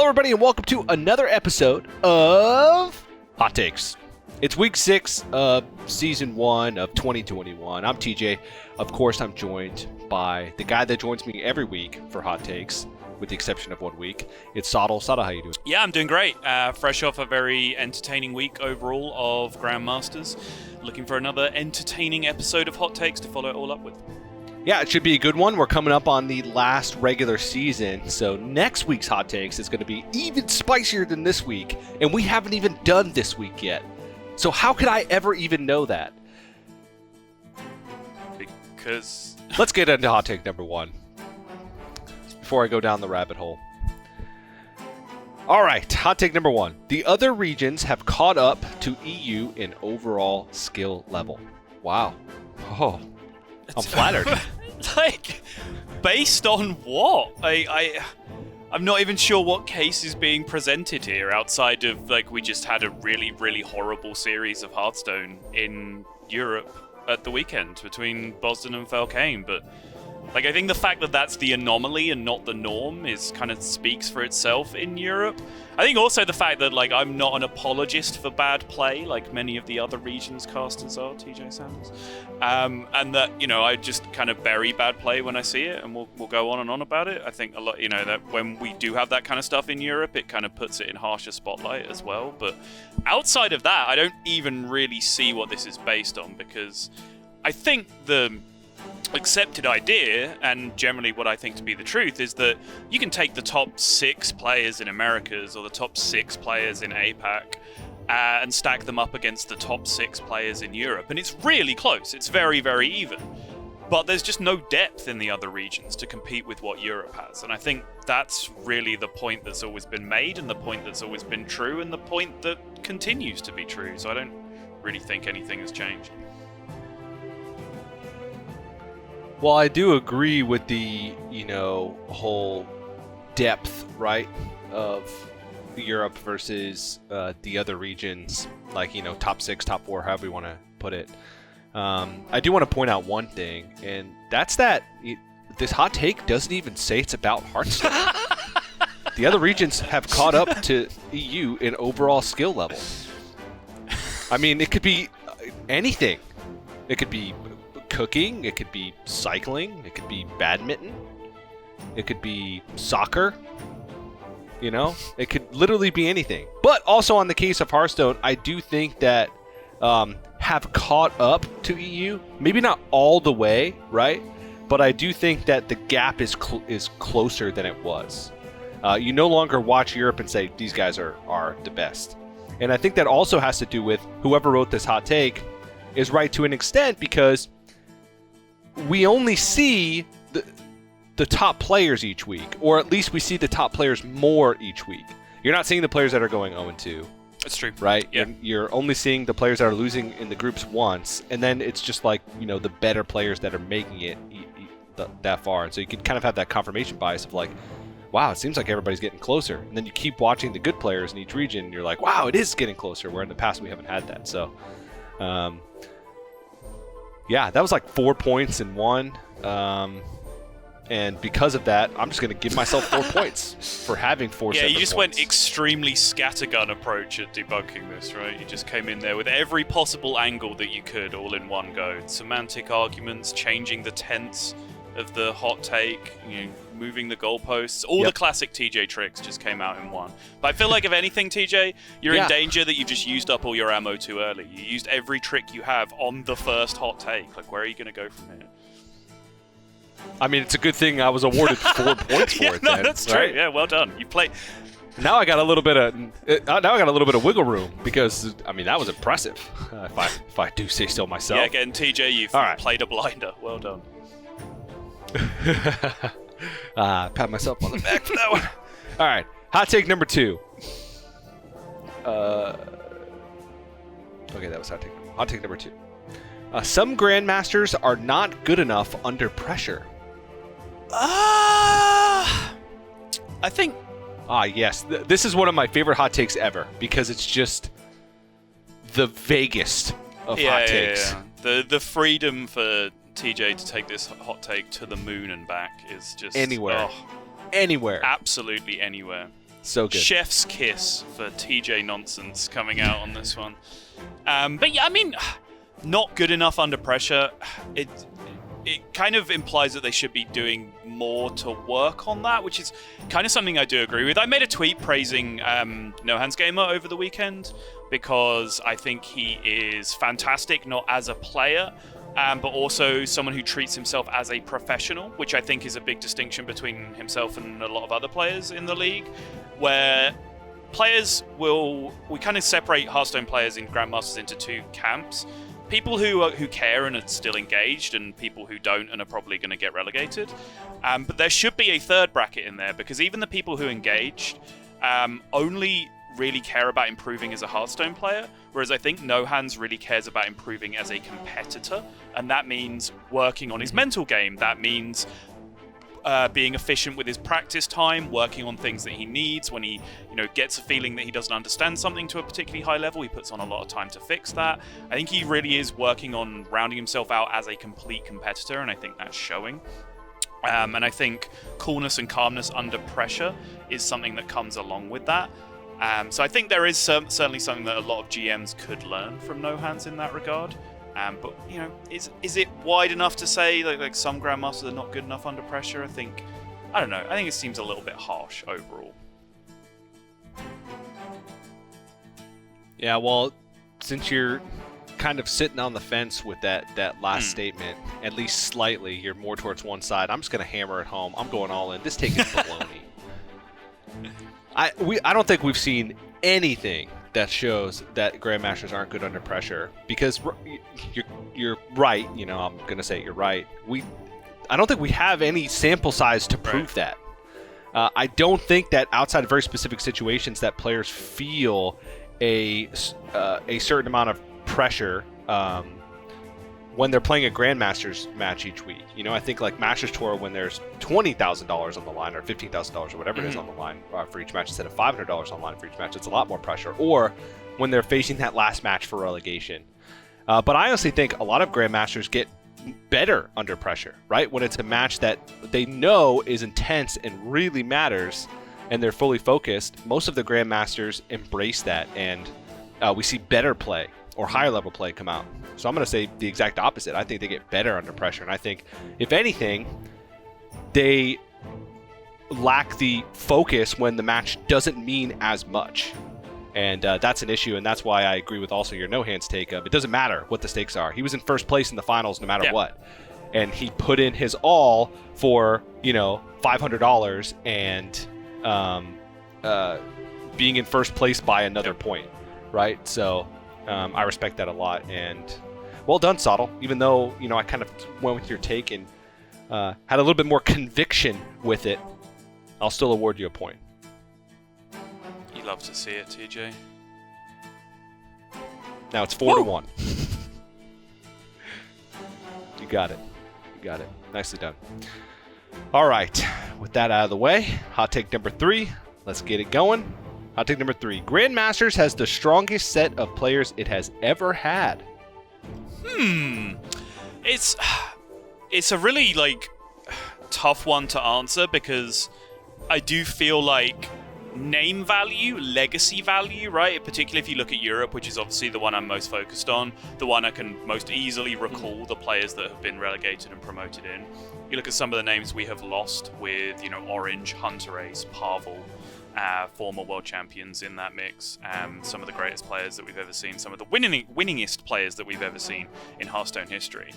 everybody, and welcome to another episode of Hot Takes. It's week 6 of season 1 of 2021. I'm TJ. Of course, I'm joined by the guy that joins me every week for Hot Takes, with the exception of 1 week. It's Sodal. Sodal, how you doing? Yeah, I'm doing great. Fresh off a very entertaining week overall of Grandmasters. Looking for another entertaining episode of Hot Takes to follow it all up with. Yeah, it should be a good one. We're coming up on the last regular season, so next week's Hot Takes is going to be even spicier than this week, and we haven't even done this week yet. So how could I ever even know that? Because... Let's get into Hot Take number 1 before I go down the rabbit hole. All right, Hot Take number 1. The other regions have caught up to EU in overall skill level. Wow. Oh, I'm flattered. Like, based on what? I'm not even sure what case is being presented here outside of, like, we just had a really, really horrible series of Hearthstone in Europe at the weekend between Boston and Falcane, but, like, I think the fact that that's the anomaly and not the norm is kind of speaks for itself in Europe. I think also the fact that, like, I'm not an apologist for bad play like many of the other regions casters are, TJ Sanders, and that, you know, I just kind of bury bad play when I see it, and we'll go on and on about it. I think a lot, you know, that when we do have that kind of stuff in Europe, it kind of puts it in harsher spotlight as well. But outside of that, I don't even really see what this is based on, because I think the accepted idea, and generally what I think to be the truth, is that you can take the top 6 players in Americas or the top 6 players in APAC and stack them up against the top 6 players in Europe, and it's really close. It's very, very even. But there's just no depth in the other regions to compete with what Europe has, and I think that's really the point that's always been made, and the point that's always been true, and the point that continues to be true. So I don't really think anything has changed. Well, I do agree with the, you know, whole depth, right, of Europe versus the other regions, like, you know, top 6, top 4, however you want to put it. I do want to point out one thing, and that's that this hot take doesn't even say it's about Hearthstone. The other regions have caught up to EU in overall skill level. I mean, it could be anything. It could be cooking, it could be cycling, it could be badminton, it could be soccer, you know, it could literally be anything. But also on the case of Hearthstone, I do think that have caught up to EU, maybe not all the way, right? But I do think that the gap is closer than it was. You no longer watch Europe and say these guys are the best. And I think that also has to do with whoever wrote this hot take is right to an extent, because we only see the top players each week, or at least we see the top players more each week. You're not seeing the players that are going 0-2. That's true. Right? Yeah. You're only seeing the players that are losing in the groups once, and then it's just like, you know, the better players that are making it that far. And so you can kind of have that confirmation bias of like, wow, it seems like everybody's getting closer. And then you keep watching the good players in each region, and you're like, wow, it is getting closer, where in the past we haven't had that. So, yeah, that was like 4 points in one. And because of that, I'm just going to give myself 4 points for having 4 Yeah, separate you just points. went extremely scattergun approach at debunking this, right? You just came in there with every possible angle that you could all in one go. Semantic arguments, changing the tense of the hot take, you know, moving the goalposts, all the classic TJ tricks just came out in one. But I feel like, if anything, TJ, you're in danger that you've just used up all your ammo too early. You used every trick you have on the first hot take. Like, where are you going to go from here? I mean, it's a good thing I was awarded 4 points for it. No, then, that's right? true. Yeah, well done. You played. Now I got a little bit of wiggle room, because I mean, that was impressive. If I do say so myself. Yeah, again, TJ, you've played a blinder. Well done. Pat myself on the back for that one. All right, hot take number 2. Okay, that was hot take. Hot take number 2. Some Grandmasters are not good enough under pressure. I think... yes. This is one of my favorite hot takes ever, because it's just the vaguest of hot takes. Yeah. The freedom for TJ to take this hot take to the moon and back is just... Anywhere. Oh, anywhere. Absolutely anywhere. So good. Chef's kiss for TJ nonsense coming out on this one. But yeah, I mean, not good enough under pressure. It kind of implies that they should be doing more to work on that, which is kind of something I do agree with. I made a tweet praising No Hands Gamer over the weekend because I think he is fantastic, not as a player, but also someone who treats himself as a professional, which I think is a big distinction between himself and a lot of other players in the league, where we kind of separate Hearthstone players in Grandmasters into two camps. People who care and are still engaged, and people who don't and are probably going to get relegated. But there should be a third bracket in there, because even the people who engaged only really care about improving as a Hearthstone player, whereas I think No Hands really cares about improving as a competitor, and that means working on his mental game. That means being efficient with his practice time, working on things that he needs. When he, gets a feeling that he doesn't understand something to a particularly high level, he puts on a lot of time to fix that. I think he really is working on rounding himself out as a complete competitor, and I think that's showing. And I think coolness and calmness under pressure is something that comes along with that. So I think there is certainly something that a lot of GMs could learn from No Hands in that regard. But is it wide enough to say like some Grandmasters are not good enough under pressure? I don't know. I think it seems a little bit harsh overall. Yeah, well, since you're kind of sitting on the fence with that last statement, at least slightly, you're more towards one side. I'm just going to hammer it home. I'm going all in. This take is baloney. I don't think we've seen anything that shows that Grandmasters aren't good under pressure, because you're right. I'm going to say you're right. I don't think we have any sample size to prove that. I don't think that outside of very specific situations that players feel a certain amount of pressure when they're playing a Grandmasters match each week. I think like Masters Tour, when there's $20,000 on the line or $15,000 or whatever it is on the line for each match instead of $500 on the line for each match, it's a lot more pressure. Or when they're facing that last match for relegation. But I honestly think a lot of Grandmasters get better under pressure, right? When it's a match that they know is intense and really matters and they're fully focused, most of the Grandmasters embrace that, and we see better play or higher level play come out. So I'm going to say the exact opposite. I think they get better under pressure, and I think, if anything, they lack the focus when the match doesn't mean as much. And that's an issue, and that's why I agree with also your No Hands take of it doesn't matter what the stakes are. He was in first place in the finals no matter what. And he put in his all for, $500 and being in first place by another point, right? So I respect that a lot, and well done, Sottle. Even though, I kind of went with your take and had a little bit more conviction with it, I'll still award you a point. You love to see it, TJ. Now it's 4-1. You got it. Nicely done. All right. With that out of the way, hot take number 3. Let's get it going. Hot take number 3. Grandmasters has the strongest set of players it has ever had. It's a really tough one to answer, because I do feel like name value, legacy value, right? Particularly if you look at Europe, which is obviously the one I'm most focused on, the one I can most easily recall the players that have been relegated and promoted in. You look at some of the names we have lost with, Orange, Hunter Ace, Pavel, former world champions in that mix, some of the greatest players that we've ever seen, some of the winningest players that we've ever seen in Hearthstone history.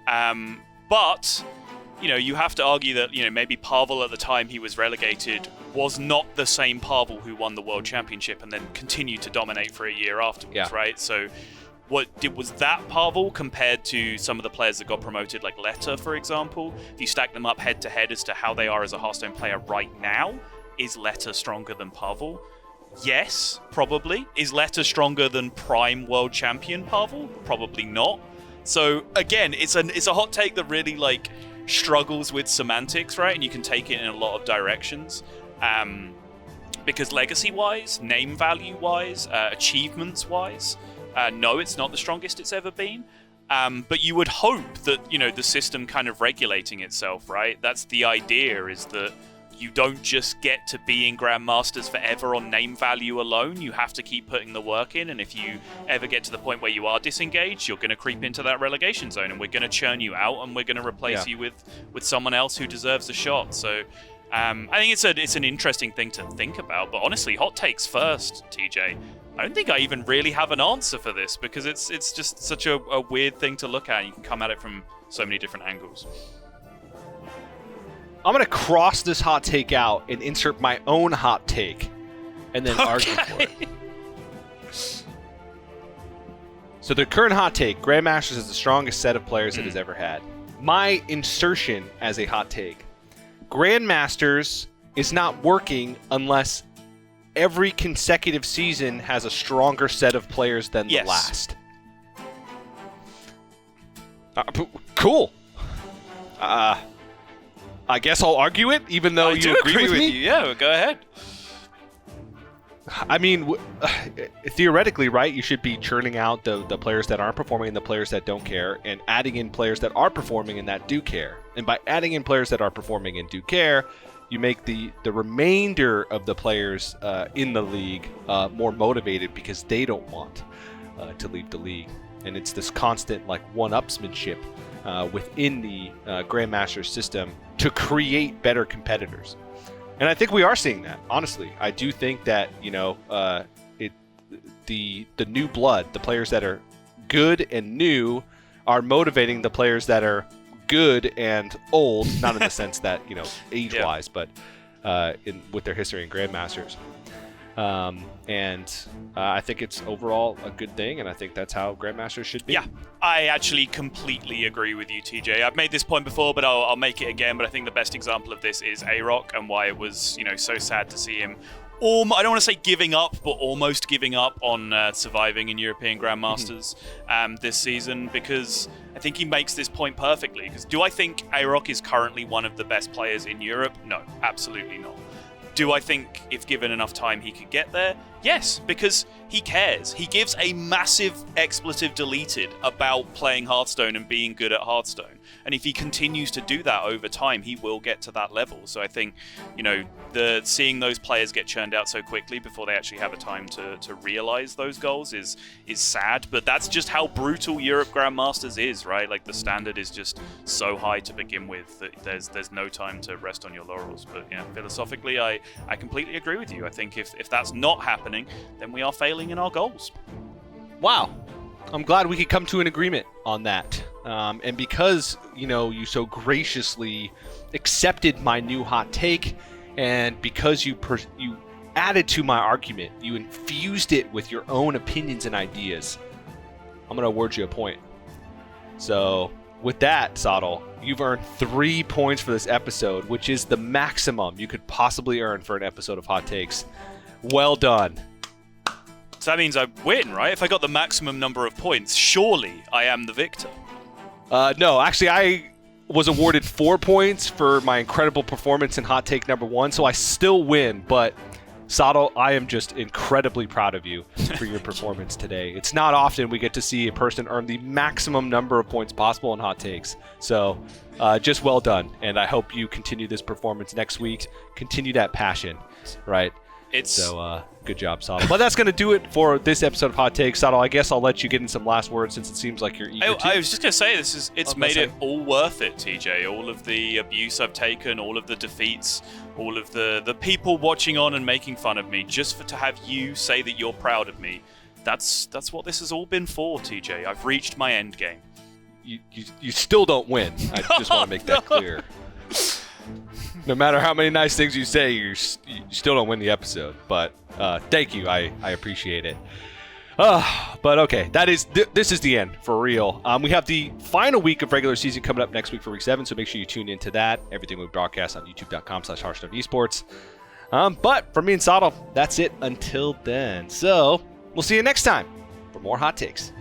But you have to argue that, maybe Pavel at the time he was relegated was not the same Pavel who won the World Championship and then continued to dominate for a year afterwards, right? So was that Pavel compared to some of the players that got promoted, like Letta, for example? If you stack them up head-to-head as to how they are as a Hearthstone player right now, is Letta stronger than Pavel? Yes, probably. Is Letta stronger than Prime World Champion Pavel? Probably not. So, again, it's a hot take that really, struggles with semantics, right? And you can take it in a lot of directions. Because legacy-wise, name value-wise, achievements-wise, no, it's not the strongest it's ever been. But you would hope that, the system kind of regulating itself, right? That's the idea, is that you don't just get to be in Grandmasters forever on name value alone. You have to keep putting the work in, and if you ever get to the point where you are disengaged, you're going to creep into that relegation zone, and we're going to churn you out, and we're going to replace you with someone else who deserves a shot. So I think it's an interesting thing to think about. But honestly, hot takes first, TJ. I don't think I even really have an answer for this, because it's just such a weird thing to look at. You can come at it from so many different angles. I'm going to cross this hot take out and insert my own hot take and then argue for it. So the current hot take, Grandmasters is the strongest set of players it has ever had. My insertion as a hot take, Grandmasters is not working unless every consecutive season has a stronger set of players than the last. Cool. I guess I'll argue it, even though you agree with me. Yeah, go ahead. I mean, theoretically, right, you should be churning out the players that aren't performing and the players that don't care, and adding in players that are performing and that do care. And by adding in players that are performing and do care, you make the remainder of the players in the league more motivated because they don't want to leave the league. And it's this constant one-upsmanship within the Grandmaster system to create better competitors. And I think we are seeing that, honestly. I do think that, the new blood, the players that are good and new, are motivating the players that are good and old, not in the sense that, age-wise, but with their history in Grandmasters. I think it's overall a good thing, and I think that's how Grandmasters should be. Yeah, I actually completely agree with you, TJ. I've made this point before, but I'll make it again. But I think the best example of this is A-Rock, and why it was, so sad to see him. I don't want to say giving up, but almost giving up on surviving in European Grandmasters this season, because I think he makes this point perfectly. Because do I think A-Rock is currently one of the best players in Europe? No, absolutely not. Do I think if given enough time he could get there? Yes, because he cares. He gives a massive expletive deleted about playing Hearthstone and being good at Hearthstone. And if he continues to do that over time, he will get to that level. So I think, seeing those players get churned out so quickly before they actually have a time to realize those goals is sad. But that's just how brutal Europe Grandmasters is, right? Like, the standard is just so high to begin with that there's no time to rest on your laurels. But yeah, philosophically, I completely agree with you. I think if that's not happening, then we are failing in our goals. Wow. I'm glad we could come to an agreement on that. And because, you so graciously accepted my new hot take, and because you added to my argument, you infused it with your own opinions and ideas, I'm going to award you a point. So with that, Sottle, you've earned 3 points for this episode, which is the maximum you could possibly earn for an episode of Hot Takes. Well done. So that means I win, right? If I got the maximum number of points, surely I am the victor. No, actually, I was awarded 4 points for my incredible performance in Hot Take number 1, so I still win. But, Sottle, I am just incredibly proud of you for your performance today. It's not often we get to see a person earn the maximum number of points possible in Hot Takes. So, just well done. And I hope you continue this performance next week. Continue that passion, right? So, good job, Sottle. But that's going to do it for this episode of Hot Takes. Sottle, I guess I'll let you get in some last words since it seems like you're eager to. I was just going to say, it's made it all worth it, TJ. All of the abuse I've taken, all of the defeats, all of the people watching on and making fun of me, just to have you say that you're proud of me. That's what this has all been for, TJ. I've reached my end game. You still don't win. I just want to make that clear. No matter how many nice things you say, you still don't win the episode. But thank you. I appreciate it. But okay, this is the end for real. We have the final week of regular season coming up next week for week 7, so make sure you tune into that. Everything we broadcast on youtube.com/Hearthstone Esports. But for me and Sottle, that's it until then. So we'll see you next time for more Hot Takes.